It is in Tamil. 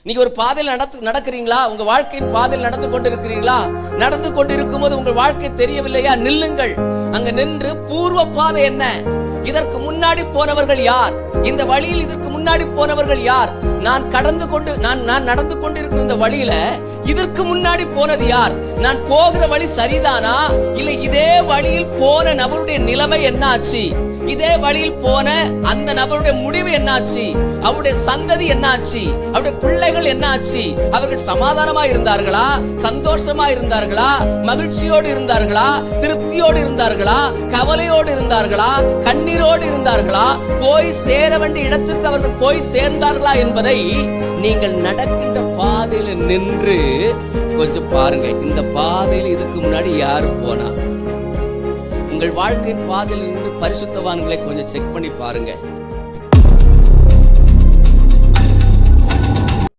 நீங்க ஒரு பாதையில் நடக்கிறீங்களா? உங்க வாழ்க்கையின் பாதையில் நடந்து கொண்டிருக்கிறீங்களா? நடந்து கொண்டிருக்கும் போது உங்கள் வாழ்க்கை தெரியவில்லையா? நில்லுங்கள். அங்க நின்று பூர்வ பாதை என்ன, இதற்கு முன்னாடி போனவர்கள் யார், இந்த வழியில் இதற்கு முன்னாடி போனவர்கள் யார், நான் நடந்து கொண்டிருக்கிற இந்த வழியில இதற்கு முன்னாடி போனது யார், நான் போகிற வழி சரிதானா, இல்லை இதே வழியில் போன நபருடைய நிலைமை என்னாச்சு, இதே வழியில் போன அந்த நபருடைய முடிவு என்னாச்சு, அவருடைய சந்ததி என்னாச்சு, அவருடைய பிள்ளைகள் என்னாச்சு, அவர்கள் சமாதானமா இருந்தார்களா, சந்தோஷமா இருந்தார்களா, மகிழ்ச்சியோடு இருந்தார்களா, திருப்தியோடு இருந்தார்களா, கவலையோடு இருந்தார்களா, கண்ணீரோடு இருந்தார்களா, போய் சேர வேண்டிய இடத்துக்கு அவர்கள் போய் சேர்ந்தார்களா என்பதை நீங்கள் நடக்கின்ற பாதையில நின்று கொஞ்சம் பாருங்க. இந்த பாதையில இதுக்கு முன்னாடி யாரு போனா? உங்கள் வாழ்க்கையின் பாதையில் நின்று பரிசுத்தவான்களை கொஞ்சம் செக் பண்ணி பாருங்க.